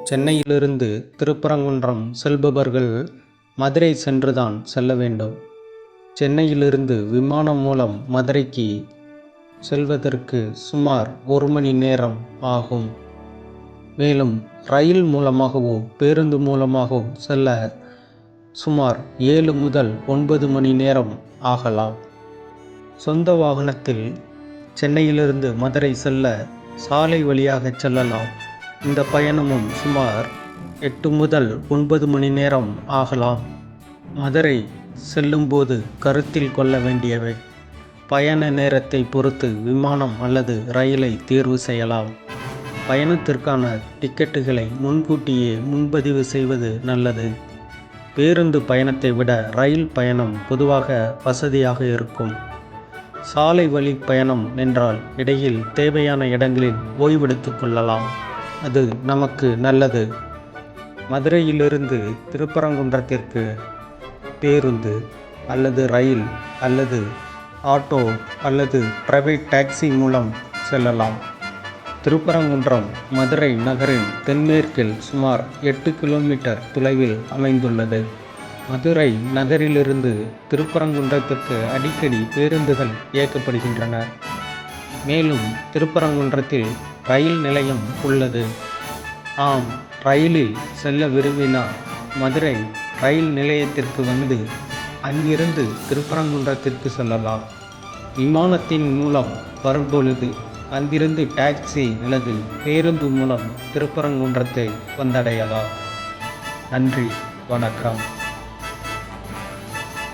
சென்னையிலிருந்து திருப்பரங்குன்றம் செல்பவர்கள் மதுரை சென்றுதான் செல்ல வேண்டும். சென்னையிலிருந்து விமானம் மூலம் மதுரைக்கு செல்வதற்கு சுமார் 1 மணி நேரம் ஆகும். மேலும் ரயில் மூலமாகவோ பேருந்து மூலமாகவோ செல்ல சுமார் 7 முதல் 9 மணி நேரம் ஆகலாம். சொந்த வாகனத்தில் சென்னையிலிருந்து மதுரை செல்ல சாலை வழியாக செல்லலாம். இந்த பயணமும் சுமார் 8 முதல் 9 மணி நேரம் ஆகலாம். மதுரை செல்லும்போது கருத்தில் கொள்ள வேண்டியவை: பயண நேரத்தை பொறுத்து விமானம் அல்லது ரயிலை தேர்வு செய்யலாம். பயணத்திற்கான டிக்கெட்டுகளை முன்கூட்டியே முன்பதிவு செய்வது நல்லது. பேருந்து பயணத்தை விட ரயில் பயணம் பொதுவாக வசதியாக இருக்கும். சாலை வழி பயணம் என்றால் இடையில் தேவையான இடங்களில் ஓய்வெடுத்துக் கொள்ளலாம். அது நமக்கு நல்லது. மதுரையிலிருந்து திருப்பரங்குன்றத்திற்கு பேருந்து அல்லது ரயில் அல்லது ஆட்டோ அல்லது பிரைவேட் டாக்ஸி மூலம் செல்லலாம். திருப்பரங்குன்றம் மதுரை நகரின் தென்மேற்கில் சுமார் 8 கிலோமீட்டர் தொலைவில் அமைந்துள்ளது. மதுரை நகரிலிருந்து திருப்பரங்குன்றத்திற்கு அடிக்கடி பேருந்துகள் இயக்கப்படுகின்றன. மேலும் திருப்பரங்குன்றத்தில் ரயில் நிலையம் உள்ளது. நாம் ரயிலில் செல்ல விரும்பினால் மதுரை ரயில் நிலையத்திற்கு வந்து அங்கிருந்து திருப்பரங்குன்றத்திற்கு செல்லலாம். விமானத்தின் மூலம் வரும்பொழுது அங்கிருந்து டாக்ஸி அல்லது பேருந்து மூலம் திருப்பரங்குன்றத்தை வந்தடையலாம். நன்றி, வணக்கம்.